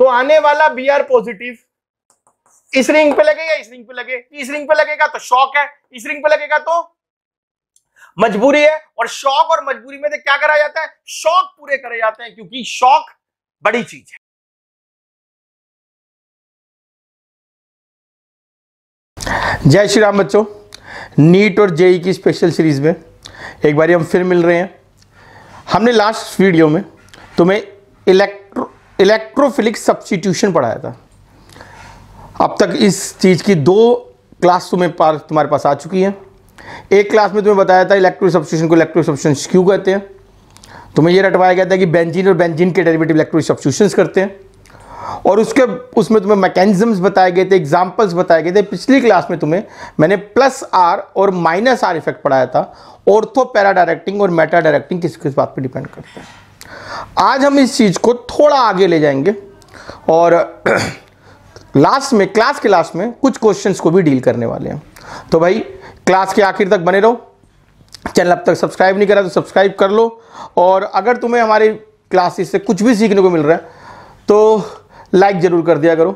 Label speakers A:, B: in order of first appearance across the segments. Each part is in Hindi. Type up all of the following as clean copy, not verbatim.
A: तो आने वाला Br पॉजिटिव इस रिंग पे लगेगा, इस रिंग पे लगे, इस रिंग पे लगेगा तो शॉक है, इस रिंग पे लगेगा तो मजबूरी है। और शॉक और मजबूरी में क्या करा जाता है, शॉक पूरे करे जाते हैं, क्योंकि शॉक बड़ी चीज है। जय श्री राम बच्चों, नीट और जेई की स्पेशल सीरीज में एक बारी हम फिर मिल रहे हैं। हमने लास्ट वीडियो में तुम्हें इलेक्ट्रोफिलिक सब्स्टिट्यूशन पढ़ाया था। अब तक इस चीज़ की 2 क्लास तुम्हारे पास आ चुकी हैं। एक क्लास में तुम्हें बताया था इलेक्ट्रोफिलिक सब्स्टिट्यूशन को इलेक्ट्रोफिलिक सब्स्टिट्यूशन क्यों कहते हैं। तुम्हें यह रटवाया गया था कि बेंजीन और बेंजीन के डेरिवेटिव इलेक्ट्रोफिलिक सब्स्टिट्यूशंस करते हैं, और उसमें तुम्हें मैकेनिज्म्स बताए गए थे, एग्जांपल्स बताए गए थे। पिछली क्लास में तुम्हें मैंने प्लस आर और माइनस आर इफेक्ट पढ़ाया था। ऑर्थो पैरा डायरेक्टिंग और मेटा डायरेक्टिंग किस बात पे डिपेंड करते हैं। आज हम इस चीज़ को थोड़ा आगे ले जाएंगे और क्लास के लास्ट में कुछ क्वेश्चंस को भी डील करने वाले हैं। तो भाई क्लास के आखिर तक बने रहो। चैनल अब तक सब्सक्राइब नहीं करा तो सब्सक्राइब कर लो, और अगर तुम्हें हमारी क्लासेस से कुछ भी सीखने को मिल रहा है तो लाइक जरूर कर दिया करो।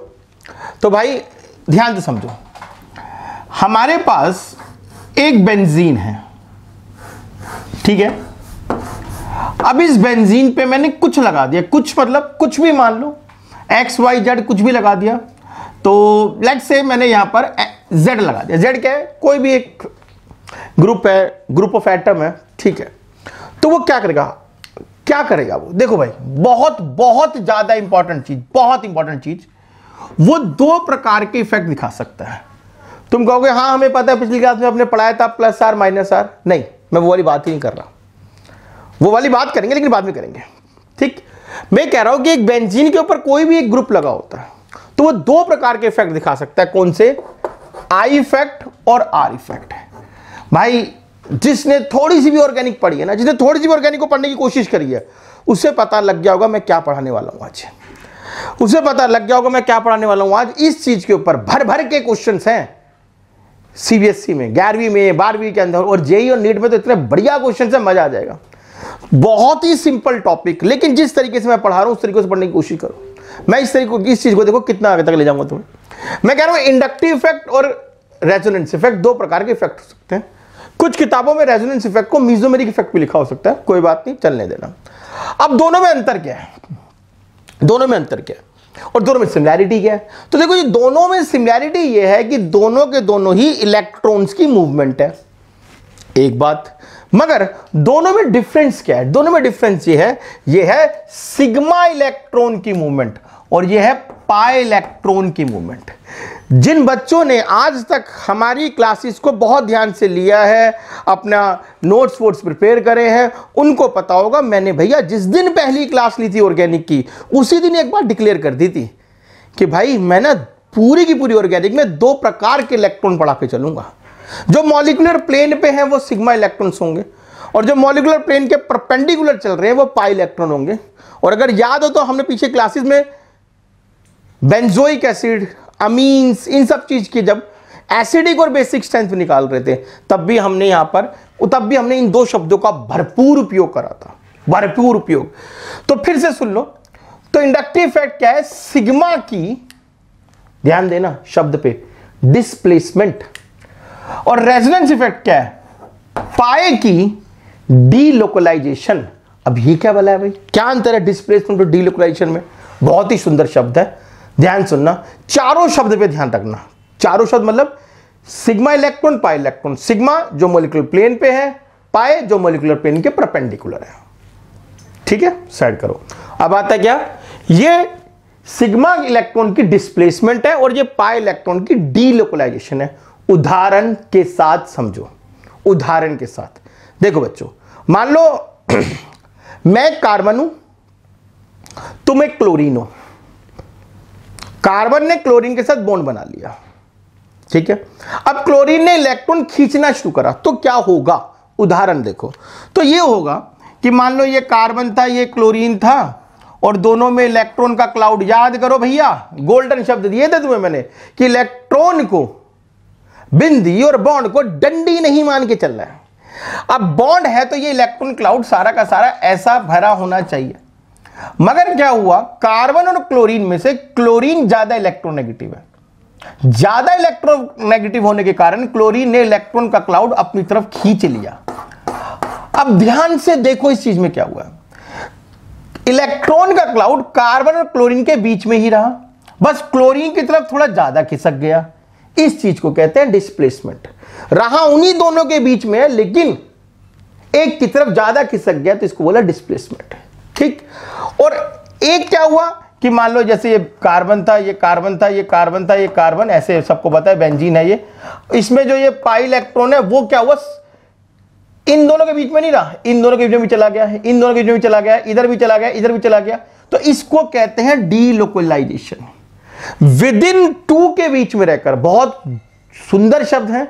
A: तो भाई ध्यान से समझो, हमारे पास एक बेंजीन है, ठीक है। अब इस बेंजीन पे मैंने कुछ लगा दिया, कुछ मतलब कुछ भी मान लो, एक्स वाई जेड कुछ भी लगा दिया। तो लेट्स से मैंने यहां पर जेड लगा दिया। जेड क्या है, कोई भी एक ग्रुप है, ग्रुप ऑफ एटम है, ठीक है। तो वो क्या करेगा वो, देखो भाई बहुत बहुत ज्यादा इंपॉर्टेंट चीज, बहुत इंपॉर्टेंट चीज, वो 2 प्रकार के इफेक्ट दिखा सकता है। तुम कहोगे हाँ हमें पता है, पिछली क्लास में हमने पढ़ाया था प्लस आर माइनस आर। नहीं, मैं वो वाली बात ही नहीं कर रहा। वो वाली बात करेंगे लेकिन बाद में करेंगे, ठीक। मैं कह रहा हूं कि एक बेंजीन के ऊपर कोई भी एक ग्रुप लगा होता है तो वो 2 प्रकार के इफेक्ट दिखा सकता है। कौन से, आई इफेक्ट और आर इफेक्ट है। भाई जिसने थोड़ी सी भी ऑर्गेनिक पढ़ी है ना, जिसने थोड़ी सी भी ऑर्गेनिक को पढ़ने की कोशिश करी है, उसे पता लग गया होगा मैं क्या पढ़ाने वाला हूं आज। उसे पता लग गया होगा मैं क्या पढ़ाने वाला हूं आज। इस चीज के ऊपर भर भर के क्वेश्चंस हैं सीबीएसई में, 11वीं में, 12वीं के अंदर, और जेई और नीट में तो इतने बढ़िया क्वेश्चन है, मजा आ जाएगा। बहुत ही सिंपल टॉपिक, लेकिन जिस तरीके से मैं पढ़ा रहा हूं उस तरीके से पढ़ने की कोशिश करो। मैं इस चीज को देखो कितना आगे तक ले जाऊंगा तुम्हें। मैं कह रहा हूं इंडक्टिव इफेक्ट और रेजोनेंस इफेक्ट 2 प्रकार के इफेक्ट हो सकते हैं। कुछ किताबों में रेजोनेंस इफेक्ट को मेसोमेरिक इफेक्ट भी लिखा हो सकता है, कोई बात नहीं, चलने देना। अब दोनों में अंतर क्या है, दोनों में अंतर क्या है और दोनों में सिमिलैरिटी क्या है। तो देखो, ये दोनों में सिमिलैरिटी ये है कि दोनों के दोनों ही इलेक्ट्रॉन्स की मूवमेंट है, एक बात। मगर दोनों में डिफरेंस क्या है, दोनों में डिफरेंस ये है सिग्मा इलेक्ट्रॉन की मूवमेंट और ये है पाई इलेक्ट्रॉन की मूवमेंट। जिन बच्चों ने आज तक हमारी क्लासेस को बहुत ध्यान से लिया है, अपना नोट्स वोट्स प्रिपेयर करे हैं, उनको पता होगा मैंने भैया जिस दिन पहली क्लास ली थी ऑर्गेनिक की, उसी दिन एक बार डिक्लेयर कर दी थी कि भाई मैं ना पूरी की पूरी ऑर्गेनिक में 2 प्रकार के इलेक्ट्रॉन पढ़ा के चलूंगा। जो मॉलिक्यूलर प्लेन पे हैं वो सिग्मा इलेक्ट्रॉन्स होंगे, और जो मॉलिक्यूलर प्लेन के परपेंडिकुलर चल रहे हैं वो पाई इलेक्ट्रॉन होंगे। और अगर याद हो तो हमने पीछे क्लासेस में बेंजोइक एसिड, अमीन्स, इन सब चीज की जब एसिडिक और बेसिक स्ट्रेंथ निकाल रहे थे, तब भी हमने इन 2 शब्दों का भरपूर उपयोग करा था, भरपूर उपयोग। तो फिर से सुन लो, तो इंडक्टिव इफेक्ट क्या है, सिग्मा की, ध्यान देना शब्द पे, डिस्प्लेसमेंट, और रेजोनेंस इफेक्ट क्या है, पाए की डीलोकलाइजेशन। अब ये क्या बोला है भाई, क्या अंतर है डिस्प्लेसमेंट और डीलोकलाइजेशन में। बहुत ही सुंदर शब्द है, ध्यान सुनना। चारों शब्द पे ध्यान रखना, चारों शब्द मतलब sigma electron, pi electron. Sigma जो मॉलिक्यूलर प्लेन पे है, पाई जो मॉलिक्यूलर प्लेन के परपेंडिकुलर है, ठीक है, साइड करो। अब आता क्या, ये सिग्मा इलेक्ट्रॉन की डिस्प्लेसमेंट है और ये पाई इलेक्ट्रॉन की डीलोकलाइजेशन है। उदाहरण के साथ समझो, उदाहरण के साथ देखो बच्चों, मान लो मैं कार्बन हूं, तुम एक क्लोरीन हो। कार्बन ने क्लोरीन के साथ बॉन्ड बना लिया, ठीक है। अब क्लोरीन ने इलेक्ट्रॉन खींचना शुरू करा तो क्या होगा, उदाहरण देखो। तो ये होगा कि मान लो ये कार्बन था, ये क्लोरीन था, और दोनों में इलेक्ट्रॉन का क्लाउड। याद करो भैया, गोल्डन शब्द दिए थे तुम्हें मैंने कि इलेक्ट्रॉन को, बिंदी और बॉन्ड को डंडी नहीं मान के चलना है। अब बॉन्ड है तो ये इलेक्ट्रॉन क्लाउड सारा का सारा ऐसा भरा होना चाहिए। मगर क्या हुआ, कार्बन और क्लोरीन में से क्लोरीन ज्यादा इलेक्ट्रोनेगेटिव है। ज्यादा इलेक्ट्रोनेगेटिव होने के कारण क्लोरीन ने इलेक्ट्रॉन का क्लाउड अपनी तरफ खींच लिया। अब ध्यान से देखो इस चीज में क्या हुआ, इलेक्ट्रॉन का क्लाउड कार्बन और क्लोरीन के बीच में ही रहा, बस क्लोरीन की तरफ थोड़ा ज्यादा खिसक गया। इस चीज को कहते हैं डिस्प्लेसमेंट। रहा उन्हीं दोनों के बीच में है, लेकिन एक की तरफ ज्यादा खिसक गया, तो इसको बोला डिस्प्लेसमेंट। ठीक, और एक क्या हुआ कि मान लो जैसे ये कार्बन था, ये कार्बन था, ये कार्बन था, ये कार्बन, ऐसे सबको पता है बेंजीन है ये, इसमें जो ये पाई इलेक्ट्रॉन है वो क्या हुआ, इन दोनों के बीच में नहीं रहा, इन दोनों के बीच में भी चला गया है, इन दोनों के बीच में भी चला गया, इधर भी चला गया, इधर भी चला गया। तो इसको कहते हैं डीलोकलाइजेशन। विद इन टू के बीच में रहकर, बहुत सुंदर शब्द है,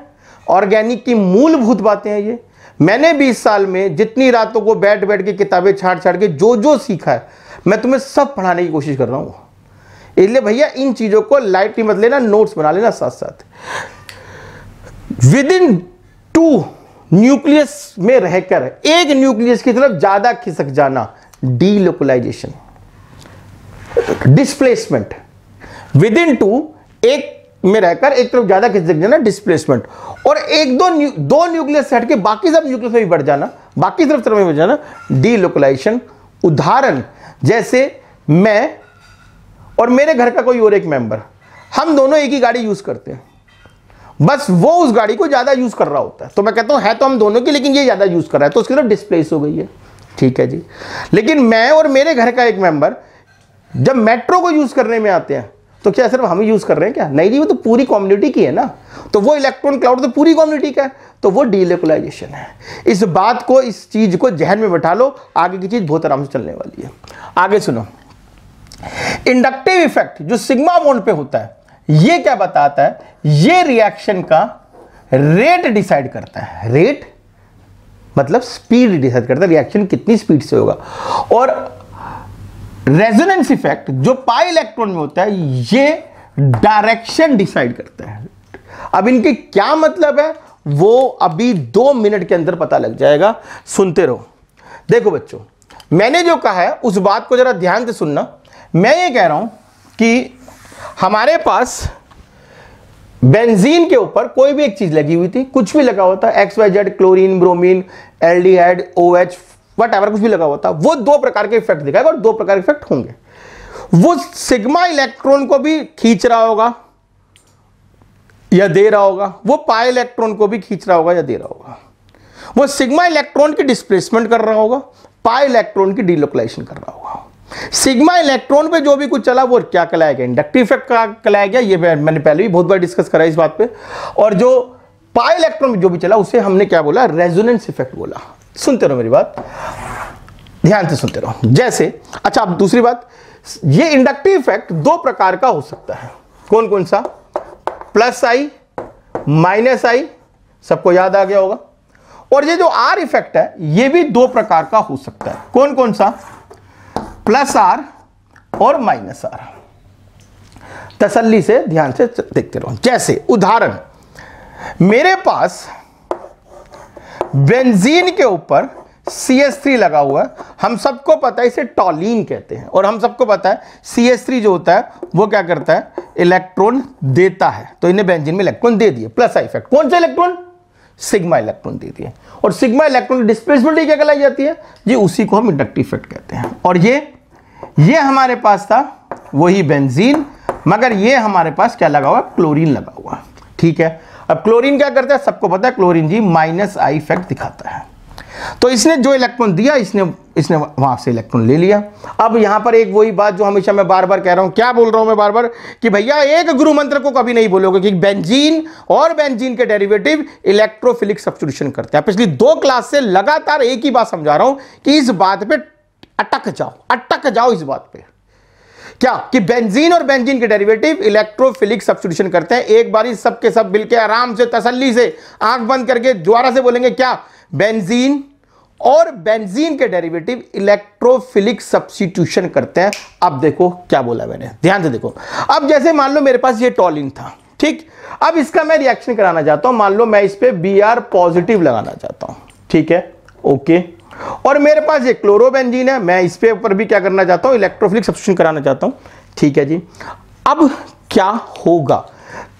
A: ऑर्गेनिक की मूलभूत बातें हैं ये। मैंने 20 साल में जितनी रातों को बैठ बैठ के किताबें छाड़ छाड़ के जो जो सीखा है, मैं तुम्हें सब पढ़ाने की कोशिश कर रहा हूं। इसलिए भैया इन चीजों को लाइटली मत लेना, नोट्स बना लेना साथ साथ। विद इन टू न्यूक्लियस में रहकर एक न्यूक्लियस की तरफ ज्यादा खिसक जाना, डीलोकलाइजेशन। डिस्प्लेसमेंट, विद इन टू एक में रहकर एक तरफ ज्यादा खिसक जाना, डिस्प्लेसमेंट। और एक दो न्यूक्लियस हट के बाकी सब न्यूक्लियस में भी बढ़ जाना, बाकी तरफ में बढ़ जाना, डीलोकलाइजेशन। उदाहरण जैसे मैं और मेरे घर का कोई और एक मेंबर, हम दोनों एक ही गाड़ी यूज करते हैं, बस वो उस गाड़ी को ज्यादा यूज कर रहा होता है, तो मैं कहता हूं है तो हम दोनों की, लेकिन ये ज्यादा यूज कर रहा है, तो उसकी तरफ डिस्प्लेस हो गई है। ठीक है जी। लेकिन मैं और मेरे घर का एक मेंबर जब मेट्रो को यूज करने में आते हैं, तो क्या सिर्फ हम ही यूज कर रहे हैं क्या? नहीं जी, वो तो पूरी कम्युनिटी की है ना, तो वो इलेक्ट्रॉन क्लाउड तो पूरी कम्युनिटी का है, तो वो डीलोकलाइजेशन है। इस बात को, इस चीज को जहन में बैठा लो, आगे की चीज बहुत आराम से चलने वाली है। आगे सुनो, इंडक्टिव इफेक्ट जो सिग्मा बॉन्ड पे होता है, ये क्या बताता है, ये रिएक्शन का रेट डिसाइड करता है। रेट मतलब स्पीड डिसाइड करता है, रिएक्शन कितनी स्पीड से होगा। और रेजोनेंस इफेक्ट जो पाई इलेक्ट्रॉन में होता है, ये डायरेक्शन डिसाइड करता है। अब इनके क्या मतलब है वो अभी 2 मिनट के अंदर पता लग जाएगा, सुनते रहो। देखो बच्चों, मैंने जो कहा है उस बात को जरा ध्यान से सुनना। मैं ये कह रहा हूं कि हमारे पास बेंजीन के ऊपर कोई भी एक चीज लगी हुई थी, कुछ भी लगा होता है, XYZ, chlorine, bromine, aldehyde, OH, whatever, कुछ भी लगा होता, वो 2 प्रकार के इफेक्ट दिखाएगा और 2 प्रकार के इफेक्ट होंगे। वो सिग्मा इलेक्ट्रॉन को भी खींच रहा होगा या दे रहा होगा, वो पाई इलेक्ट्रॉन को भी खींच रहा होगा या दे रहा होगा। वो सिग्मा इलेक्ट्रॉन की डिस्प्लेसमेंट कर रहा होगा, पाई इलेक्ट्रॉन की डीलोकलाइजेशन कर रहा होगा। सिग्मा इलेक्ट्रॉन पे जो भी कुछ चला वो क्या कहलाएगा, इंडक्टिव इफेक्ट का कहलाएगा। ये मैंने पहले भी बहुत बार डिस्कस करा इस बात पे। और जो पाई इलेक्ट्रॉन में जो भी चला उसे हमने क्या बोला, रेजोनेंस इफेक्ट बोला। सुनते रहो मेरी बात, ध्यान से सुनते रहो। जैसे अच्छा, अब दूसरी बात, ये इंडक्टिव इफेक्ट 2 प्रकार का हो सकता है। कौन कौन सा? प्लस आई, माइनस आई, सबको याद आ गया होगा। और ये जो आर इफेक्ट है, ये भी 2 प्रकार का हो सकता है। कौन कौन सा? प्लस आर और माइनस आर। तसल्ली से ध्यान से देखते रहो। जैसे उदाहरण, मेरे पास बेंजीन के ऊपर CH3 लगा हुआ है, हम सबको पता है इसे टॉलीन कहते हैं, और हम सबको पता है CH3 जो होता है वो क्या करता है, इलेक्ट्रॉन देता है। तो इन्हें बेंजीन में इलेक्ट्रॉन दे दिए, प्लस आई इफेक्ट। कौन सा इलेक्ट्रॉन? सिग्मा इलेक्ट्रॉन दे दिए। और सिग्मा इलेक्ट्रॉन की डिस्प्लेसमेंट क्या कहलाई जाती है जी, उसी को हम इंडक्टिव इफेक्ट कहते हैं। और ये हमारे पास था वही बेंजीन, मगर ये हमारे पास क्या लगा हुआ, क्लोरीन लगा हुआ। ठीक है, अब क्लोरीन क्या करता है, सबको पता है, क्लोरीन जी माइनस आई इफेक्ट दिखाता है। तो इसने जो इलेक्ट्रॉन दिया, इसने वहां से इलेक्ट्रॉन ले लिया। अब यहां पर एक वही बात जो हमेशा मैं बार बार कह रहा हूं, क्या बोल रहा हूं मैं बार बार, कि भैया एक गुरु मंत्र को कभी नहीं बोलोगे कि बेंजीन और बेंजीन के डेरिवेटिव इलेक्ट्रोफिलिक सब्स्टिट्यूशन करते हैं। पिछली 2 क्लास से लगातार एक ही बात समझा रहा हूं कि इस बात पे अटक जाओ इस बात पे, क्या कि बेंजीन और बेंजीन के डेरिवेटिव इलेक्ट्रोफिलिक सब्स्टिट्यूशन करते हैं। एक बारी सबके सब मिलके आराम से तसल्ली से आंख बंद करके दोबारा से बोलेंगे, क्या? बेंजीन और बेंजीन के डेरिवेटिव इलेक्ट्रोफिलिक सब्स्टिट्यूशन करते हैं। अब देखो क्या बोला मैंने, ध्यान से देखो। अब जैसे मान लो मेरे पास ये टॉलिन था, ठीक, अब इसका मैं रिएक्शन कराना चाहता हूं, मान लो मैं इस पे Br पॉजिटिव लगाना चाहता हूं, ठीक है, ओके। और मेरे पास ये क्लोरोबेंजीन है, मैं इस पे ऊपर भी क्या करना चाहता हूं, इलेक्ट्रोफिलिक सब्स्टिट्यूशन कराना चाहता हूं। ठीक है जी, अब क्या होगा,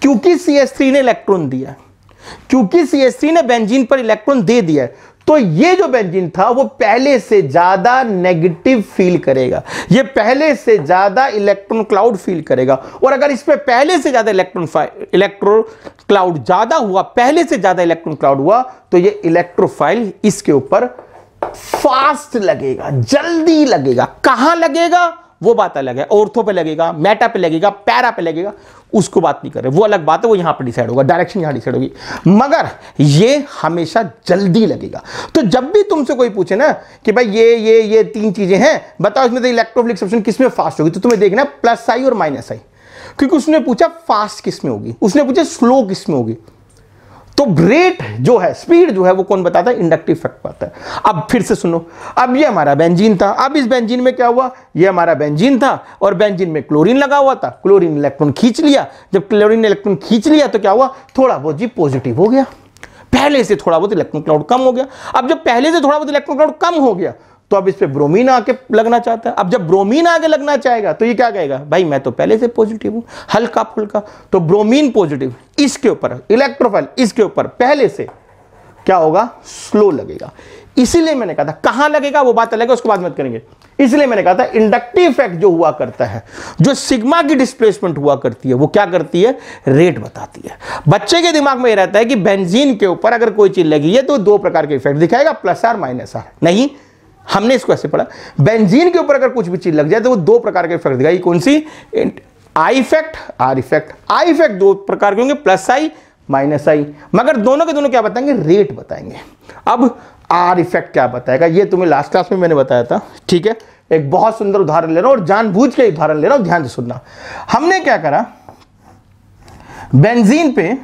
A: क्योंकि CH3 ने इलेक्ट्रॉन दिया, क्योंकि CH3 ने बेंजीन पर इलेक्ट्रॉन दे दिया, तो ये जो बेंजीन था वो पहले से ज्यादा नेगेटिव फील करेगा, ये पहले से ज्यादा इलेक्ट्रॉन क्लाउड फील करेगा। और अगर इस पे पहले से ज्यादा इलेक्ट्रॉन क्लाउड ज्यादा हुआ, पहले से ज्यादा इलेक्ट्रॉन क्लाउड हुआ, तो ये इलेक्ट्रोफाइल इसके ऊपर फास्ट लगेगा, जल्दी लगेगा। कहां लगेगा वो बात अलग है, ऑर्थो पे लगेगा, मेटा पे लगेगा, पैरा पे लगेगा, उसको बात नहीं कर रहे, वो अलग बात है, वो यहां पे डिसाइड होगा, डायरेक्शन यहां डिसाइड होगी, मगर ये हमेशा जल्दी लगेगा। तो जब भी तुमसे कोई पूछे ना कि भाई ये तीन चीजें हैं, बताओ इसमें से इलेक्ट्रोफिलिक सब्स्टिट्यूशन किसमें फास्ट होगी, तो तुम्हें देखना प्लस आई और माइनस आई, क्योंकि उसने पूछा फास्ट किसमें होगी, उसने पूछा स्लो किसमें होगी। तो रेट जो है, स्पीड जो है, वो कौन बताता है, इंडक्टिव इफेक्ट बताता है। अब फिर से सुनो, अब ये हमारा बेंजीन था, अब इस बेंजीन में क्या हुआ, ये हमारा बेंजीन था और बेंजीन में क्लोरीन लगा हुआ था, क्लोरीन इलेक्ट्रॉन खींच लिया, जब क्लोरीन ने इलेक्ट्रॉन खींच लिया तो क्या हुआ, थोड़ा बहुत जी पॉजिटिव हो गया, पहले से थोड़ा बहुत इलेक्ट्रॉन क्लाउड कम हो गया। अब जब पहले से थोड़ा बहुत इलेक्ट्रॉन क्लाउड कम हो गया तो अब इस पे ब्रोमीन आके लगना चाहता है। अब जब ब्रोमीन आगे लगना चाहेगा तो ये क्या कहेगा, भाई मैं तो पहले से पॉजिटिव हूं, हल्का फुल्का, तो ब्रोमीन पॉजिटिव, इसके ऊपर इलेक्ट्रोफाइल, इसके ऊपर पहले से क्या होगा, स्लो लगेगा। इसीलिए मैंने कहा था कहां लगेगा वो बात अलग है, उसको बाद में करेंगे। इसलिए मैंने कहा था इंडक्टिव इफेक्ट जो हुआ करता है, जो सिग्मा की डिस्प्लेसमेंट हुआ करती है, वो क्या करती है, रेट बताती है। बच्चे के दिमाग में ये रहता है कि बेंजीन के ऊपर अगर कोई चीज लगी है तो दो प्रकार के इफेक्ट दिखाएगा, प्लस आर माइनस आर। नहीं, हमने इसको ऐसे पढ़ा, बेंजीन के ऊपर अगर कुछ भी चीज लग जाए तो वो दो प्रकार के इफेक्ट दिखाएगी। कौन सी, I effect, R effect. I effect दो प्रकार के होंगे, प्लस आई माइनस आई, मगर दोनों के दोनों क्या बताएंगे, रेट बताएंगे। अब आर इफेक्ट क्या बताएगा, ये तुम्हें लास्ट क्लास में मैंने बताया था। ठीक है, एक बहुत सुंदर उदाहरण ले रहा हूं और जानबूझ के उदाहरण ले रहा हूं, ध्यान से सुनना। हमने क्या करा, बेंजीन पे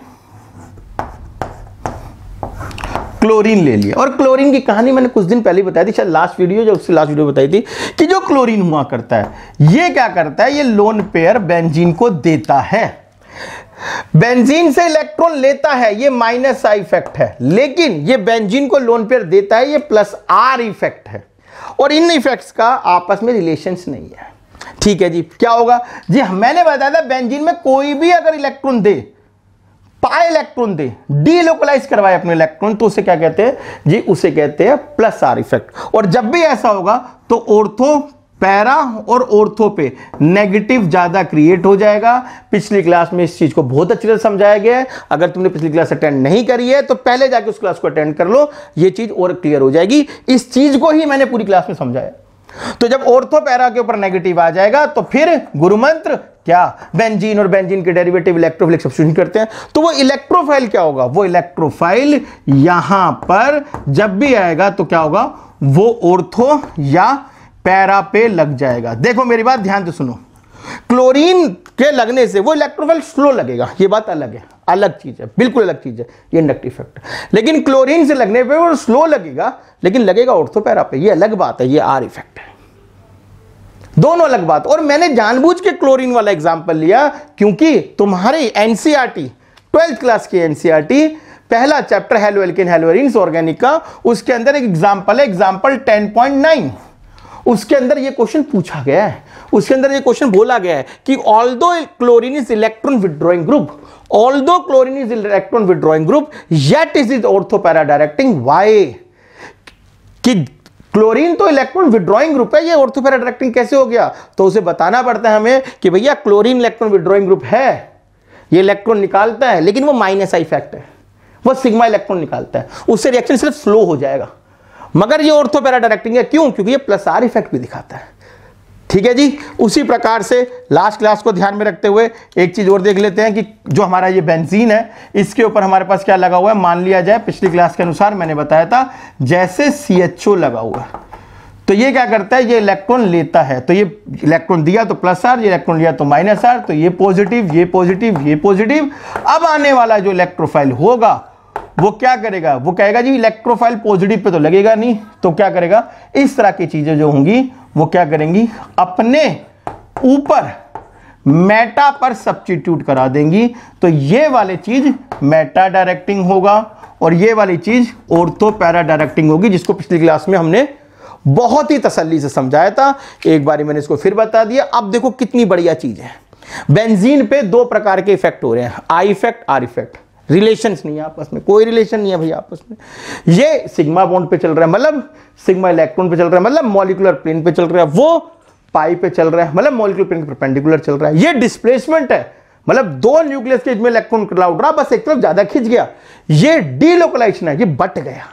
A: क्लोरीन ले लिया, और क्लोरीन की कहानी मैंने कुछ दिन पहले ही बताई थी, शायद लास्ट वीडियो, जो उससे लास्ट वीडियो बताई थी, कि जो क्लोरीन हुआ करता है ये क्या करता है, ये लोन पेयर बेंजीन को देता है, बेंजीन से इलेक्ट्रॉन लेता है, ये माइनस आई इफेक्ट है, लेकिन ये बेंजीन को लोन पेयर देता है, ये प्लस आर इफेक्ट है। और इन इफेक्ट्स का आपस में रिलेशंस नहीं है। ठीक है जी, क्या होगा जी, मैंने बताया था बेंजीन में कोई भी अगर इलेक्ट्रॉन दे, पाई इलेक्ट्रॉन दे, डीलोकलाइज करवाए अपने इलेक्ट्रॉन, तो उसे क्या कहते हैं जी, उसे कहते हैं प्लस आर इफेक्ट। और जब भी ऐसा होगा तो ऑर्थो, पैरा और ऑर्थो पे नेगेटिव ज्यादा क्रिएट हो जाएगा। पिछली क्लास में इस चीज को बहुत अच्छी तरह समझाया गया है, अगर तुमने पिछली क्लास अटेंड नहीं करी है तो पहले जाके उस क्लास को अटेंड कर लो, ये चीज और क्लियर हो जाएगी। इस चीज को ही मैंने पूरी क्लास में समझाया। तो जब ऑर्थो पैरा के ऊपर नेगेटिव आ जाएगा तो फिर गुरुमंत्र क्या, बेंजीन और बेंजीन के डेरिवेटिव इलेक्ट्रोफिलिक सब्स्टिट्यूशन करते हैं, तो वो इलेक्ट्रोफाइल क्या होगा, वो इलेक्ट्रोफाइल यहां पर जब भी आएगा तो क्या होगा, वो ऑर्थो या पैरा पे लग जाएगा। देखो मेरी बात ध्यान से सुनो, क्लोरीन के लगने से वो इलेक्ट्रोफाइल स्लो लगेगा, ये बात अलग है, अलग चीज है, बिल्कुल अलग चीज है, ये इंडक्टिव इफेक्ट। लेकिन क्लोरीन से लगने पे वो स्लो लगेगा, लेकिन लगेगा ऑर्थो पैरा पे, ये अलग बात है, ये आर इफेक्ट है, दोनों अलग बात। और मैंने जानबूझ के क्लोरीन वाला एग्जांपल लिया क्योंकि तुम्हारी एनसीईआरटी 12th क्लास की एनसीईआरटी पहला chapter halo alkane hello arenes organic का, उसके अंदर एक एग्जांपल है, एग्जांपल 10.9, उसके अंदर ये क्वेश्चन पूछा गया है, उसके अंदर ये क्वेश्चन बोला गया है कि although chlorine is electron withdrawing group, although chlorine is electron withdrawing group, yet is is ortho para directing, why, कि क्लोरीन तो इलेक्ट्रॉन विथड्रॉइंग ग्रुप है, ये ऑर्थो पैरा डायरेक्टिंग कैसे हो गया, तो उसे बताना पड़ता है हमें कि भैया क्लोरीन इलेक्ट्रॉन विथड्रॉइंग ग्रुप है, ये इलेक्ट्रॉन निकालता है, लेकिन वो माइनस आई इफेक्ट है, वो सिग्मा इलेक्ट्रॉन निकालता है, उससे रिएक्शन सिर्फ स्लो हो जाएगा, मगर ये ऑर्थो पैरा डायरेक्टिंग है, क्यों, क्योंकि ये प्लस आर इफेक्ट भी दिखाता है। ठीक है जी, उसी प्रकार से लास्ट क्लास को ध्यान में रखते हुए एक चीज और देख लेते हैं कि जो हमारा ये बेंजीन है, इसके ऊपर हमारे पास क्या लगा हुआ है, मान लिया जाए पिछली क्लास के अनुसार मैंने बताया था, जैसे CHO लगा हुआ है, तो ये क्या करता है, ये इलेक्ट्रॉन लेता है, तो ये इलेक्ट्रॉन दिया तो प्लस आर, ये इलेक्ट्रॉन लिया तो माइनस आर, तो ये पॉजिटिव, ये पॉजिटिव, ये पॉजिटिव। अब आने वाला जो इलेक्ट्रोफाइल होगा वो क्या करेगा, वो कहेगा जी इलेक्ट्रोफाइल पॉजिटिव पे तो लगेगा नहीं, तो क्या करेगा, इस तरह की चीजें जो होंगी वो क्या करेंगी, अपने ऊपर मेटा पर सब्स्टिट्यूट करा देंगी, तो ये वाली चीज मेटा डायरेक्टिंग होगा और ये वाली चीज ऑर्थो पैरा डायरेक्टिंग होगी, जिसको पिछली क्लास में हमने बहुत ही तसल्ली से समझाया था। एक बारी मैंने इसको फिर बता दिया। अब देखो कितनी बढ़िया चीज है। बेंजीन पे दो प्रकार के इफेक्ट हो रहे हैं, आई इफेक्ट, आर इफेक्ट। रिलेशंस नहीं है आपस में, कोई रिलेशन नहीं है भैया आपस में। ये सिग्मा बॉन्ड पे चल रहा है, मतलब सिग्मा इलेक्ट्रॉन पे चल रहा है, मतलब मॉलिक्यूलर प्लेन पे चल रहा है। वो पाई पे चल रहा है, मतलब मॉलिक्यूलर प्लेन के परपेंडिकुलर चल रहा है। ये डिस्प्लेसमेंट है, मतलब दो न्यूक्लियस के में इलेक्ट्रॉन क्लाउड रहा, बस एक तरफ ज्यादा खिंच गया। ये डीलोकलाइजेशन है, ये बट गया।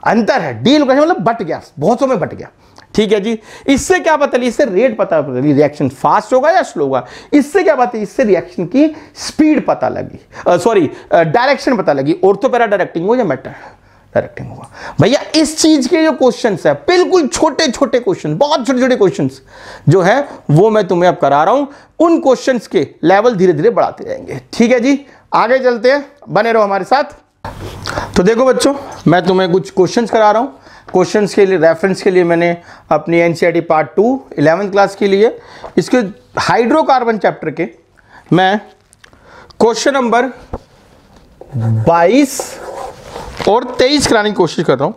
A: अंतर है, डीलोकलाइजेशन मतलब बट गया, बहुत समय बट गया। ठीक है जी। इससे क्या पता चली, इससे रेट पता लगी, रिएक्शन फास्ट होगा या स्लो होगा। इससे क्या बात है, इससे रिएक्शन की स्पीड पता लगी, सॉरी डायरेक्शन पता लगी, ऑर्थो पैरा डायरेक्टिंग हो या मेटा डायरेक्टिंग होगा। भैया इस चीज के जो क्वेश्चंस है, बिल्कुल छोटे छोटे क्वेश्चन, बहुत छोटे छोटे क्वेश्चंस जो है वो मैं तुम्हें अब करा रहा हूं। उन क्वेश्चंस के लेवल धीरे धीरे बढ़ाते जाएंगे। ठीक है जी, आगे चलते हैं, बने रहो हमारे साथ। तो देखो बच्चों, मैं तुम्हें कुछ क्वेश्चंस करा रहा हूं। क्वेश्चंस के लिए रेफरेंस के लिए मैंने अपनी एनसीईआरटी पार्ट 2 11th क्लास के लिए इसके हाइड्रोकार्बन चैप्टर के मैं क्वेश्चन नंबर 22 और 23 कराने की कोशिश कर रहा हूं।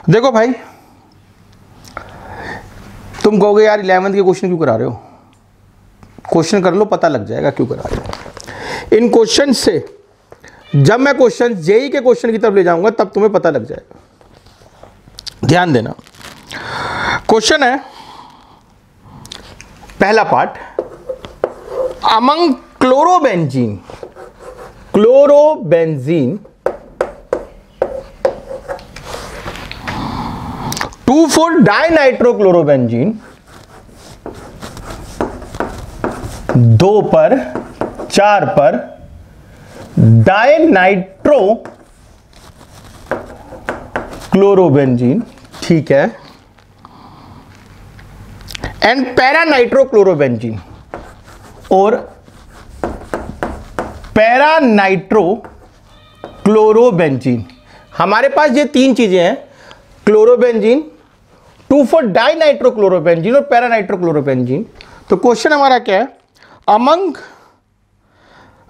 A: देखो भाई, तुम कहोगे यार 11th के क्वेश्चन क्यों करा रहे हो। क्वेश्चन कर लो, पता लग जाएगा क्यों करा रहे हो। इन क्वेश्चन से जब मैं क्वेश्चन जेई के क्वेश्चन की तरफ ले जाऊंगा तब तुम्हें पता लग जाएगा। ध्यान देना। क्वेश्चन है पहला पार्ट, अमंग क्लोरोबेंजीन 2,4 डाइनाइट्रोक्लोरोबेंजीन 2 पर 4 पर डाइनाइट्रो क्लोरोबेंजीन, ठीक है, एंड पैरानाइट्रोक्लोरोबेंजीन और पैरानाइट्रोक्लोरोबेंजीन। हमारे पास ये तीन चीजें हैं, क्लोरोबेंजीन, 2,4 डाइनाइट्रोक्लोरोबेंजीन और पैरानाइट्रोक्लोरोबेंजीन। तो क्वेश्चन हमारा क्या है, among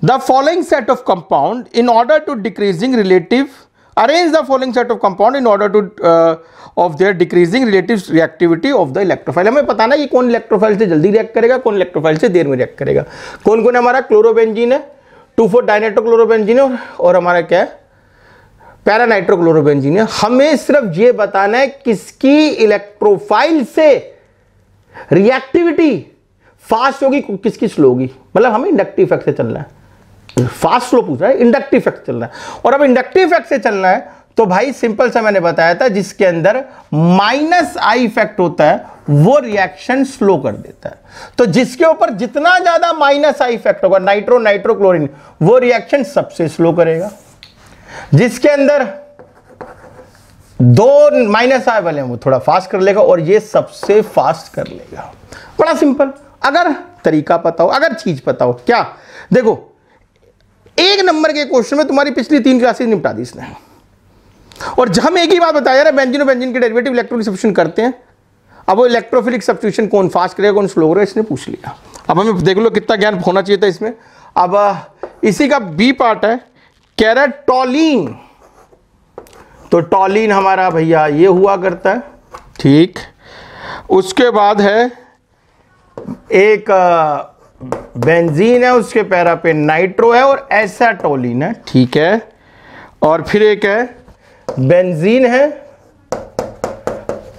A: the following set of compound in order to decreasing relative arrange the following set of compound in order to of their decreasing relative reactivity of the electrophile। हमें पता ना कि कौन इलेक्ट्रोफाइल से जल्दी रिएक्ट करेगा, कौन इलेक्ट्रोफाइल से देर में रिएक्ट करेगा। कौन कौन है हमारा, क्लोरोबेंजीन है, 2,4 डाइनाइट्रोक्लोरोबेंजीन है, और हमारा क्या है, पैरानाइट्रोक्लोरोबेंजीन है। हमें सिर्फ ये बताना है किसकी इलेक्ट्रोफाइल से रिएक्टिविटी फास्ट होगी, किसकी स्लो होगी। मतलब हमें इंडक्टिव इफेक्ट से चलना है, फास्ट स्लो पूछ रहा है, इंडक्टिव इफेक्ट चल रहा है। और अब इंडक्टिव इफेक्ट से चलना है तो भाई सिंपल सा मैंने बताया था, जिसके अंदर माइनस आई इफेक्ट होता है वो रिएक्शन स्लो कर देता है। तो जिसके ऊपर जितना ज्यादा माइनस आई इफेक्ट होगा, नाइट्रोक्लोरीन, वो रिएक्शन सबसे स्लो करेगा। जिसके अंदर दो माइनस आई वाले हैं वो थोड़ा फास्ट कर लेगा, और ये सबसे फास्ट कर लेगा। बड़ा सिंपल, अगर तरीका पता हो, अगर चीज पता हो। क्या देखो, एक नंबर के क्वेश्चन में तुम्हारी पिछली 3 क्लासेस निपटा दी इसने। और हम एक ही बात बताया रहे, बेंजीन और बेंजीन के डेरिवेटिव इलेक्ट्रोफिलिक सब्स्टिट्यूशन करते हैं। अब वो इलेक्ट्रोफिलिक सब्स्टिट्यूशन कौन फास्ट करेगा, कौन स्लो करेगा, इसने पूछ लिया। अब हमें देख लो कितना ज्ञान होना चाहिए था इसमें। अब इसी का बी पार्ट है, कह रहा है टॉलीन। तो टॉलीन हमारा भैया ये हुआ करता है, ठीक। उसके बाद है एक बेंजीन है, उसके पैरा पे नाइट्रो है और एसाटोलिन है, ठीक है। और फिर एक है बेंजीन है,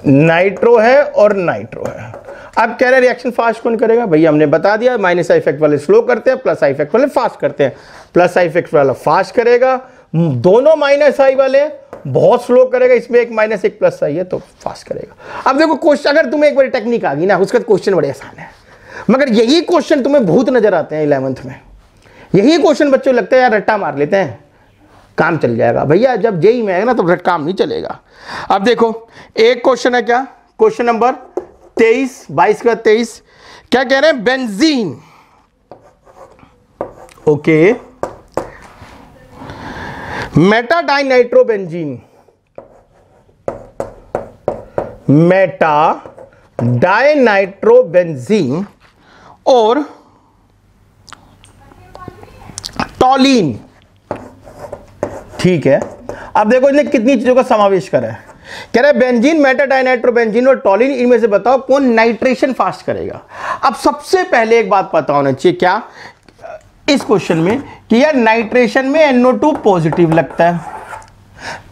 A: नाइट्रो है और नाइट्रो है। अब कह रहे रिएक्शन फास्ट कौन करेगा, भैया हमने बता दिया, माइनस आई इफेक्ट वाले स्लो करते हैं, प्लस आई इफेक्ट वाले फास्ट करते हैं। प्लस आई इफेक्ट वाला फास्ट करेगा, दोनों माइनस आई वाले बहुत स्लो करेगा, इसमें एक माइनस एक प्लस आई है तो फास्ट करेगा। अब देखो क्वेश्चन, अगर तुम्हें एक बार टेक्निक आ गई ना, उसका क्वेश्चन बड़े आसान है। मगर यही क्वेश्चन तुम्हें भूत नजर आते हैं 11th में। यही क्वेश्चन बच्चों लगता है यार रट्टा मार लेते हैं, काम चल जाएगा। भैया जब जेई में आएगा ना तो काम नहीं चलेगा। अब देखो एक क्वेश्चन है, क्या क्वेश्चन नंबर 23, 22 के बाद 23, क्या कह रहे हैं, benzene, okay, Meta dinitrobenzene, Meta dinitrobenzene और टॉलीन, ठीक है। अब देखो इसने कितनी चीजों का समावेश करा है। कह रहा है बेंजीन, मेटा डाइनाइट्रोबेंजीन और टॉलिन, इनमें से बताओ कौन नाइट्रेशन फास्ट करेगा। अब सबसे पहले एक बात पता होना चाहिए क्या इस क्वेश्चन में कि यार नाइट्रेशन में NO2 पॉजिटिव लगता है।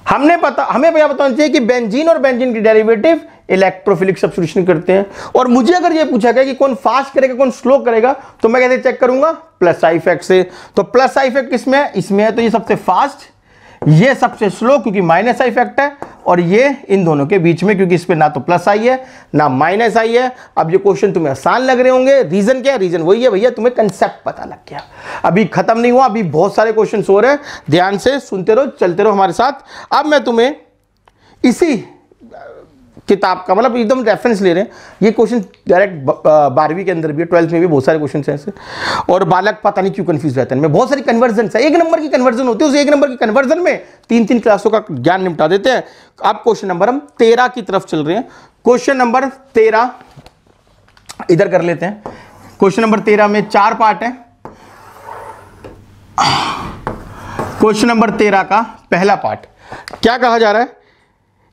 A: हमें क्या बताना चाहिए कि बेंजीन और बेंजीन की डेरिवेटिव इलेक्ट्रोफिलिक सब्स्टिट्यूशन करते हैं। और मुझे अगर ये पूछा गया कि कौन फास्ट करेगा कौन स्लो करेगा तो मैं कैसे चेक करूंगा, प्लस आई इफेक्ट से। तो प्लस आई इफेक्ट किसमें है, इसमें है, तो ये सबसे फास्ट, ये सबसे स्लो क्योंकि माइनस आई इफेक्ट है, और ये इन दोनों के बीच में क्योंकि इस पे ना तो प्लस आई है ना माइनस आई है। अब ये क्वेश्चन तुम्हें आसान लग रहे होंगे, रीजन क्या है, रीजन वही है भैया, तुम्हें कंसेप्ट पता लग गया। अभी खत्म नहीं हुआ, अभी बहुत सारे क्वेश्चन हो रहे हैं, ध्यान से सुनते रहो, चलते रहो हमारे साथ। अब मैं तुम्हें इसी किताब का मतलब एकदम रेफरेंस ले रहे हैं, ये क्वेश्चन डायरेक्ट 12वीं के अंदर भी है, 12th में भी बहुत सारे क्वेश्चन हैं ऐसे, और बालक पता नहीं क्यों कंफ्यूज रहते हैं। मैं बहुत सारी कन्वर्जन है, 1 नंबर की कन्वर्जन होती है, उस 1 नंबर की कन्वर्जन में 3-3 क्लासों का ज्ञान निपटा देते हैं। अब क्वेश्चन नंबर हम 13 की तरफ चल रहे हैं। क्वेश्चन नंबर 13 इधर कर लेते हैं। क्वेश्चन नंबर 13 में 4 पार्ट है। क्वेश्चन नंबर 13 का पहला पार्ट क्या कहा जा रहा है,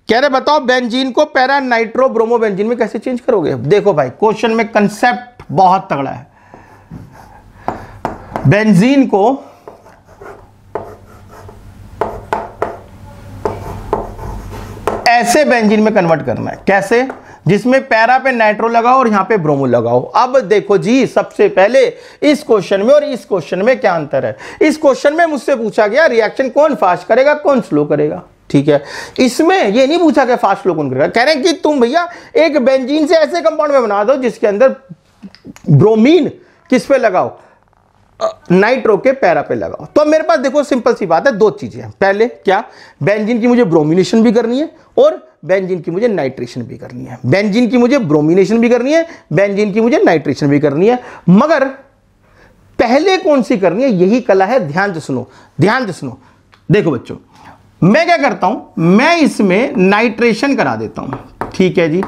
A: कह रहे बताओ बेंजीन को पैरा नाइट्रो ब्रोमो बेंजीन में कैसे चेंज करोगे। देखो भाई क्वेश्चन में कंसेप्ट बहुत तगड़ा है। बेंजीन को ऐसे बेंजीन में कन्वर्ट करना है, कैसे, जिसमें पैरा पे नाइट्रो लगाओ और यहां पे ब्रोमो लगाओ। अब देखो जी, सबसे पहले इस क्वेश्चन में और इस क्वेश्चन में क्या अंतर है। इस क्वेश्चन में मुझसे पूछा गया रिएक्शन कौन फास्ट करेगा कौन स्लो करेगा, ठीक है। इसमें ये नहीं पूछा गया फास्ट स्लो कौन करेगा। कह रहे हैं कि तुम भैया एक बेंजीन से ऐसे कंपाउंड में बना दो जिसके अंदर ब्रोमीन किस पे लगाओ, नाइट्रो के पैरा पे लगाओ। तो मेरे पास देखो सिंपल सी बात है, 2 चीजें हैं। पहले क्या, बेंजीन की मुझे ब्रोमिनेशन भी करनी है और बेंजीन की मुझे नाइट्रेशन भी करनी है। बेंजीन की मुझे ब्रोमिनेशन भी करनी है, बेंजीन की मुझे नाइट्रेशन भी करनी है, मगर पहले कौन सी करनी है यही कला है। ध्यान से सुनो, ध्यान से सुनो। देखो बच्चों, मैं क्या करता हूं, मैं इसमें नाइट्रेशन करा देता हूं, ठीक है जी।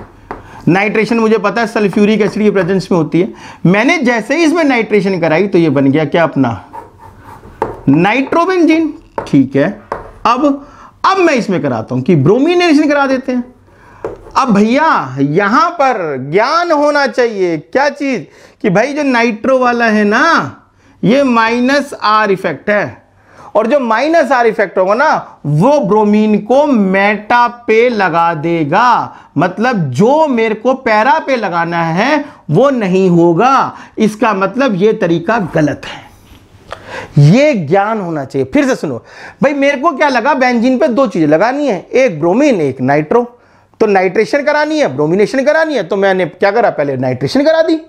A: नाइट्रेशन मुझे पता है सल्फ्यूरिक एसिड की प्रेजेंस में होती है। मैंने जैसे ही इसमें नाइट्रेशन कराई तो ये बन गया क्या अपना नाइट्रोबेंजीन, ठीक है। अब मैं इसमें कराता हूं कि ब्रोमिनेशन करा देते हैं। अब भैया यहां पर ज्ञान होना चाहिए, क्या चीज, कि भाई जो नाइट्रो वाला है ना ये -R इफेक्ट है, और जो -R इफेक्ट होगा ना वो ब्रोमीन को मेटा पे लगा देगा। मतलब जो मेरे को पैरा पे लगाना है वो नहीं होगा। इसका मतलब ये तरीका गलत है, ये ज्ञान होना चाहिए। फिर से सुनो भाई, मेरे को क्या लगा, बेंजीन पे 2 चीजें लगानी है, एक ब्रोमीन एक नाइट्रो। तो नाइट्रेशन करानी है ब्रोमिनेशन करानी है, तो मैंने क्या करा, पहले नाइट्रेशन करा दी,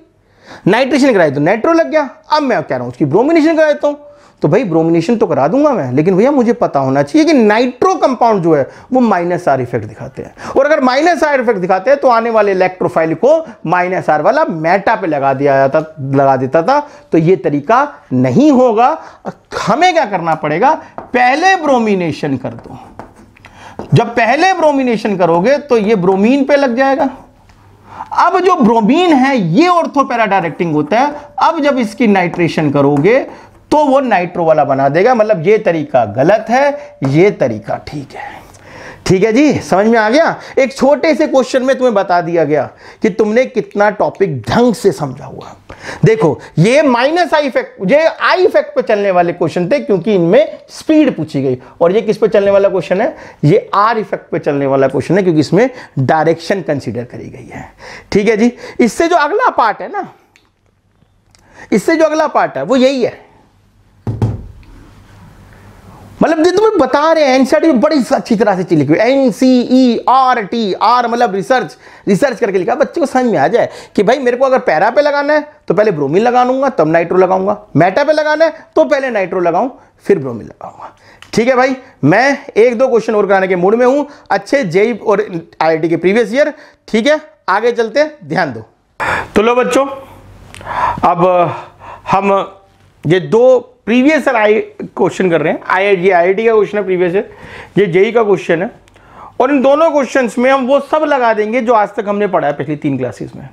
A: नाइट्रेशन कराई तो नाइट्रो लग गया। अब मैं कह रहा हूं उसकी ब्रोमिनेशन करा देता हूं, तो भाई ब्रोमिनेशन तो करा दूंगा मैं, लेकिन भैया मुझे पता होना चाहिए कि नाइट्रो कंपाउंड जो है वो -R इफेक्ट दिखाते हैं, और अगर -R इफेक्ट दिखाते हैं तो आने वाले इलेक्ट्रोफाइल को -R वाला मेटा पे लगा देता था। तो ये तरीका नहीं होगा। हमें क्या करना पड़ेगा, पहले ब्रोमिनेशन कर दो। जब पहले ब्रोमिनेशन करोगे तो ये ब्रोमीन पे लग जाएगा। अब जो ब्रोमीन है ये ऑर्थोपैरा डायरेक्टिंग होता है। अब जब इसकी नाइट्रेशन करोगे तो वो नाइट्रो वाला बना देगा। मतलब ये तरीका गलत है, ये तरीका ठीक है। ठीक है जी, समझ में आ गया। एक छोटे से क्वेश्चन में तुम्हें बता दिया गया कि तुमने कितना टॉपिक ढंग से समझा हुआ। देखो ये -I इफेक्ट, ये I इफेक्ट पे चलने वाले क्वेश्चन थे क्योंकि इनमें स्पीड पूछी गई, और ये किस पे चलने वाला क्वेश्चन है, ये R इफेक्ट पे चलने वाला क्वेश्चन है क्योंकि इसमें डायरेक्शन कंसीडर करी गई है। ठीक है जी, इससे जो अगला पार्ट है ना, इससे जो अगला पार्ट है वो यही है। मतलब जो तुम्हें बता रहे हैं एनसीईआरटी में बड़ी अच्छी तरह से लिखी हुई, NCERT, R मतलब रिसर्च करके लिखा, बच्चे को समझ में आ जाए कि भाई मेरे को अगर पैरा पे लगाना है तो पहले ब्रोमीन लगा लूंगा तब नाइट्रो लगाऊंगा, मेटा पे लगाना है तो पहले नाइट्रो लगाऊं फिर ब्रोमीन लगाऊंगा। ठीक है भाई, मैं 1-2 क्वेश्चन और कराने के मूड में हूं, अच्छे जेई और IIT के प्रीवियस ईयर। ठीक है, आगे चलते हैं, ध्यान दो। तो लो बच्चों, अब हम ये 2 प्रीवियस क्वेश्चन कर रहे हैं। IIT का क्वेश्चन है प्रीवियस, ये जेई का क्वेश्चन है, और इन दोनों क्वेश्चंस में हम वो सब लगा देंगे जो आज तक हमने पढ़ा है पिछली 3 क्लासेस में,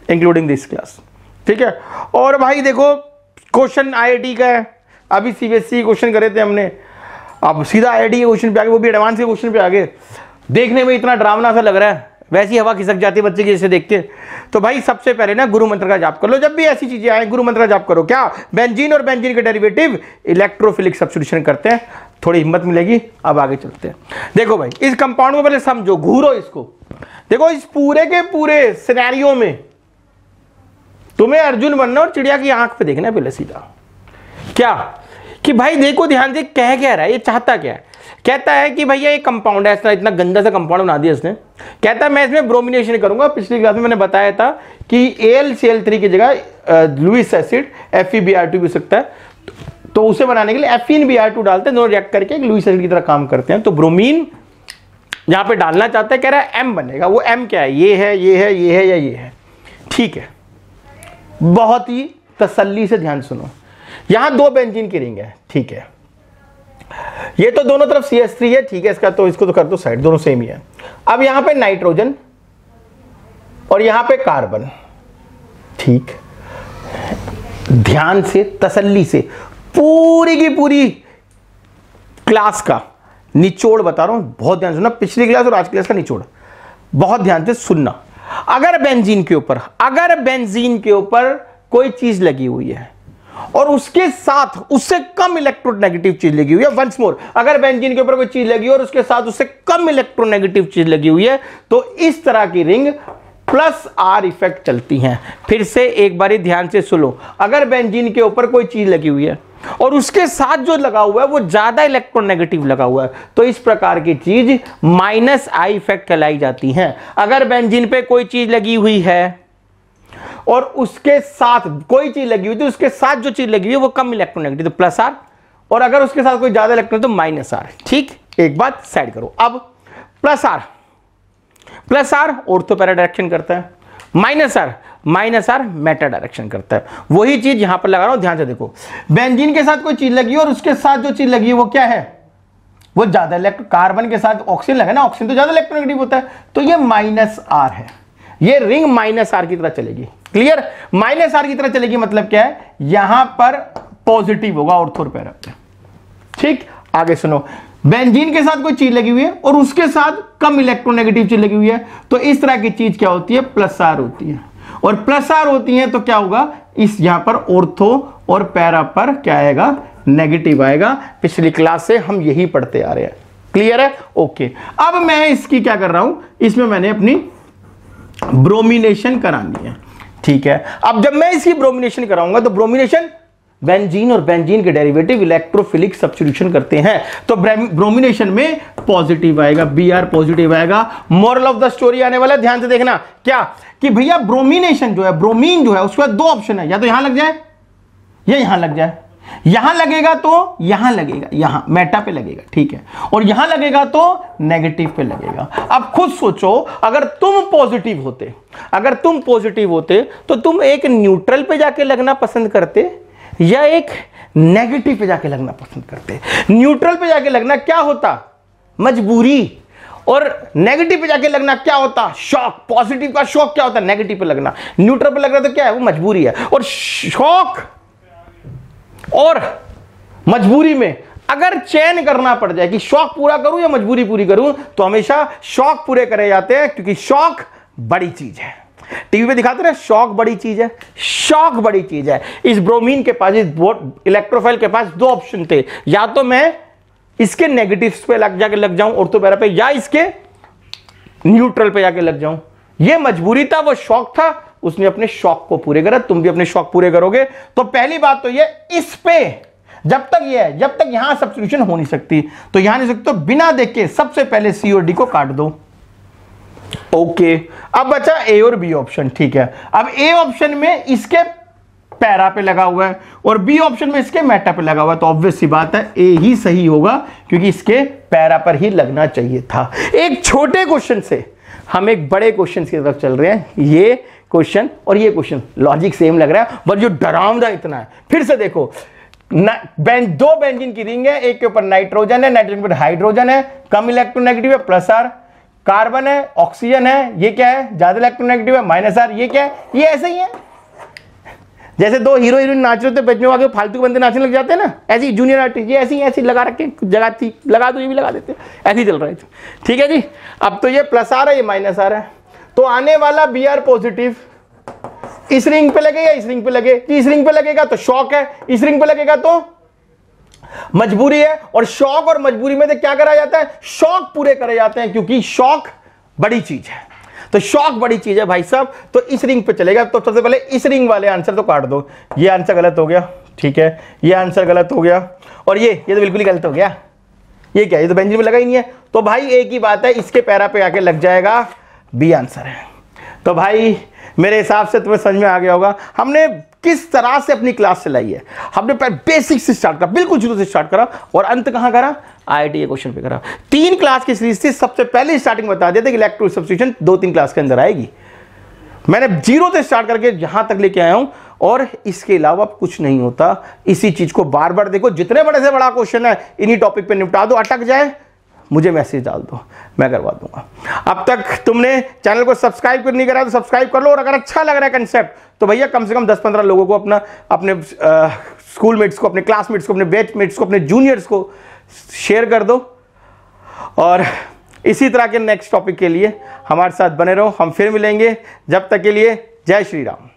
A: इंक्लूडिंग दिस क्लास। ठीक है, और भाई देखो क्वेश्चन IIT का है, अभी CBSE क्वेश्चन करे थे हमने, अब सीधा आईआईटी के क्वेश्चन पे आ गए, वो भी एडवांस के क्वेश्चन पे आ गए। देखने में इतना डरावना सा लग रहा है, वैसी हवा खिसक जाती है बच्चे की जैसे देख के। तो भाई सबसे पहले ना गुरु मंत्र का जाप कर लो, जब भी ऐसी चीजें आए गुरु मंत्र का जाप करो। क्या? बेंजीन और बेंजीन के डेरिवेटिव इलेक्ट्रोफिलिक सब्स्टिट्यूशन करते हैं, थोड़ी हिम्मत मिलेगी। अब आगे चलते हैं। देखो भाई इस कंपाउंड को पहले समझो, घूरो इसको। देखो इस पूरे के पूरे सिनेरियो में तुम्हें अर्जुन बनना और चिड़िया की आंख पे देखना है पहले सीधा। क्या कि भाई देखो ध्यान से कह क्या रहा है, ये चाहता क्या है। कहता है कि भैया ये कंपाउंड है, ऐसा इतना गंदा सा कंपाउंड बना दिया इसने। कहता है मैं इसमें ब्रोमिनेशन करूंगा। पिछली क्लास में मैंने बताया था कि AlCl3 की जगह लुईस एसिड FeBr2 भी हो सकता है, तो उसे बनाने के लिए FeNBr2 डालते हैं, दोनों रिएक्ट करके एक लुईस एसिड की तरह काम करते हैं। तो ब्रोमीन यहां पे डालना चाहता है, कह रहा है M बनेगा। वो M क्या है? ये है, ये है, ये है या ये है। ठीक है, बहुत ही तसल्ली से ध्यान सुनो। यहां 2 बेंजीन की रिंग है, ठीक है। ये तो दोनों तरफ CH3 है, ठीक है। इसका तो इसको तो कर दो साइड, दोनों सेम ही है। अब यहां पे नाइट्रोजन और यहां पे कार्बन, ठीक। ध्यान से तसल्ली से पूरी की पूरी क्लास का निचोड़ बता रहा हूं, बहुत ध्यान सुनना। पिछली क्लास और आज क्लास का निचोड़ बहुत ध्यान से सुनना। अगर बेंजीन के ऊपर कोई चीज लगी हुई है और उसके साथ उससे कम इलेक्ट्रोनेगेटिव चीज लगी हुई है, वंस मोर, अगर बेंजीन के ऊपर कोई चीज लगी और उसके साथ उससे कम इलेक्ट्रोनेगेटिव चीज लगी हुई है, तो इस तरह की रिंग +R इफेक्ट चलती हैं। फिर से एक बारी ध्यान से सुनो। अगर बेंजीन के ऊपर कोई चीज लगी हुई है और उसके साथ जो लगा हुआ है वो ज्यादा इलेक्ट्रोनेगेटिव लगा हुआ है, तो इस प्रकार की चीज -I इफेक्ट कहलाई जाती है। अगर बेंजीन पे कोई चीज लगी हुई है और उसके साथ कोई चीज लगी हुई तो उसके साथ जो चीज लगी हुई है वो कम इलेक्ट्रोनेगेटिव, तो +R, और अगर उसके साथ कोई ज्यादा इलेक्ट्रॉन तो -R। ठीक, एक बात साइड करो। अब +R ऑर्थो पैरा डायरेक्शन करता है, -R मेटा डायरेक्शन करता है। वही चीज यहां पर लगा रहा हूं, ध्यान से देखो। बेंजीन के साथ कोई चीज लगी है और उसके साथ जो चीज लगी है वो क्या है? वो ज्यादा इलेक्ट्रॉन। कार्बन के साथ ऑक्सीजन लगा ना, ऑक्सीजन तो ज्यादा इलेक्ट्रोनेगेटिव होता है, तो ये -R है। ये रिंग -R की तरह चलेगी। क्लियर? -R की तरह चलेगी मतलब क्या है? यहां पर पॉजिटिव होगा ऑर्थो पैरा पे। ठीक, आगे सुनो। बेंजीन के साथ कोई चीज लगी हुई है और उसके साथ कम इलेक्ट्रोनेगेटिव चीज लगी हुई है, तो इस तरह की चीज क्या होती है? +R होती है। और +R होती है तो क्या होगा? इस यहां पर ऑर्थो और पैरा पर क्या आएगा? नेगेटिव आएगा। पिछली क्लास से हम यही पढ़ते आ रहे हैं। क्लियर है? ओके। अब मैं इसकी क्या कर रहा हूं, इसमें मैंने अपनी ब्रोमिनेशन करानी है। ठीक है, अब जब मैं इसकी ब्रोमिनेशन कराऊंगा तो ब्रोमिनेशन बेंजीन और बेंजीन के डेरिवेटिव इलेक्ट्रोफिलिक सब्स्टिट्यूशन करते हैं, तो ब्रोमिनेशन में पॉजिटिव आएगा, Br पॉजिटिव आएगा। मोरल ऑफ द स्टोरी आने वाला, ध्यान से देखना। क्या कि भैया ब्रोमिनेशन जो है, ब्रोमीन जो है, उसके बाद 2 ऑप्शन है, या तो यहां लग जाए या यहां लग जाए। यहां लगेगा तो यहां लगेगा, यहां मेटा पे लगेगा, ठीक है, और यहां लगेगा तो नेगेटिव पे लगेगा। अब खुद सोचो, अगर तुम पॉजिटिव होते तो तुम एक न्यूट्रल पे जाके लगना पसंद करते या एक नेगेटिव पे जाके लगना पसंद करते? न्यूट्रल पे जाके लगना क्या होता? मजबूरी। और नेगेटिव पे जाके लगना क्या होता? शॉक। पॉजिटिव का शॉक क्या होता? नेगेटिव पे लगना। न्यूट्रल पे लग रहा तो क्या है? वो मजबूरी है। और शॉक और मजबूरी में अगर चयन करना पड़ जाए कि शौक पूरा करूं या मजबूरी पूरी करूं, तो हमेशा शौक पूरे करे जाते हैं, क्योंकि शौक बड़ी चीज है। टीवी पे दिखाते रहे, शौक बड़ी चीज है, शौक बड़ी चीज है। इस ब्रोमीन के पास, इस इलेक्ट्रोफाइल के पास 2 ऑप्शन थे, या तो मैं इसके नेगेटिव्स पे जाके लग जाऊं ऑर्थो पैरा पे, या इसके न्यूट्रल पे जाके लग जाऊं। ये मजबूरी था, वो शौक था, उसने अपने शौक को पूरे करा। तुम भी अपने शौक पूरे करोगे। तो पहली बात तो ये, इस पे जब तक ये है, जब तक यहां सब्स्टिट्यूशन हो नहीं सकती, तो यहां नहीं सकती, तो बिना देख के सबसे पहले C और D को काट दो। ओके, अब बचा A और B ऑप्शन। ठीक है, अब A ऑप्शन में इसके पैरा पे लगा हुआ है और B ऑप्शन में इसके मेटा पे लगा हुआ है, तो ऑब्वियस सी बात है A ही सही होगा, क्योंकि इसके पैरा पर ही लगना चाहिए था। एक छोटे क्वेश्चन से हम एक बड़े क्वेश्चन की तरफ चल रहे हैं। ये क्वेश्चन और ये क्वेश्चन लॉजिक सेम लग रहा है, बट जो डरावना इतना है। फिर से देखो, 2 बेंजीन की रिंग है, एक के ऊपर नाइट्रोजन है, नाइट्रोजन के ऊपर हाइड्रोजन है, कम इलेक्ट्रोनेगेटिव है +R, कार्बन है, ऑक्सीजन है, ये क्या है? ज्यादा इलेक्ट्रोनेगेटिव है -R, ये क्या है? ये ऐसे ही है। जैसे दो हीरो हीरोइन नाच रहे होते बेंच में आगे फालतू बंदे नाचने लग जाते हैं ना, ऐसी जूनियर आर्टिस्ट ये ऐसी लगा रखे, जगह थी लगा दो, ये भी लगा देते, ऐसे ही चल रहा है। ठीक है जी, अब तो ये प्लस आ रहा है, ये माइनस आ रहा है, तो आने वाला बी आर पॉजिटिव इस रिंग पे लगे या इस रिंग पे लगे, इस रिंग पे लगेगा तो शॉक है, इस रिंग पे लगेगा तो मजबूरी है। और शॉक और मजबूरी में तो क्या करा जाता है, शॉक पूरे करे जाते हैं, क्योंकि शॉक बड़ी चीज है, तो शॉक बड़ी चीज है भाई साहब। तो इस रिंग पे चलेगा, तो सबसे पहले इस रिंग वाले आंसर तो काट दो, ये आंसर गलत हो गया, ठीक है, ये आंसर गलत हो गया, और ये तो बिल्कुल ही गलत हो गया, ये क्या, ये तो बेंच में लगा ही नहीं है, तो भाई एक ही बात है, इसके पैरा पे आके लग जाएगा, बी आंसर है। तो भाई मेरे हिसाब से तुम्हें समझ में आ गया होगा हमने किस तरह से अपनी क्लास चलाई है। हमने बेसिक से स्टार्ट करा, बिल्कुल शुरू से स्टार्ट करा, और अंत कहां करा, आईआईटी के क्वेश्चन पे करा। 3 क्लास की सीरीज थी, सबसे पहले स्टार्टिंग बता दिया था कि इलेक्ट्रो सब्स्टिट्यूशन 2-3 क्लास के अंदर आएगी। मैंने 0 से स्टार्ट करके यहां तक लेके आया हूं, और इसके अलावा कुछ नहीं होता। इसी चीज को बार बार देखो, जितने बड़े से बड़ा क्वेश्चन है इन्हीं टॉपिक पे निपटा दो, अटक जाए मुझे मैसेज डाल दो, मैं करवा दूंगा। अब तक तुमने चैनल को सब्सक्राइब नहीं करा तो सब्सक्राइब कर लो, और अगर अच्छा लग रहा है कंसेप्ट तो भैया कम से कम 10-15 लोगों को अपने स्कूल मेट्स को, अपने क्लासमेट्स को, अपने बैचमेट्स को, अपने जूनियर्स को शेयर कर दो। और इसी तरह के नेक्स्ट टॉपिक के लिए हमारे साथ बने रहो, हम फिर मिलेंगे, जब तक के लिए जय श्री राम।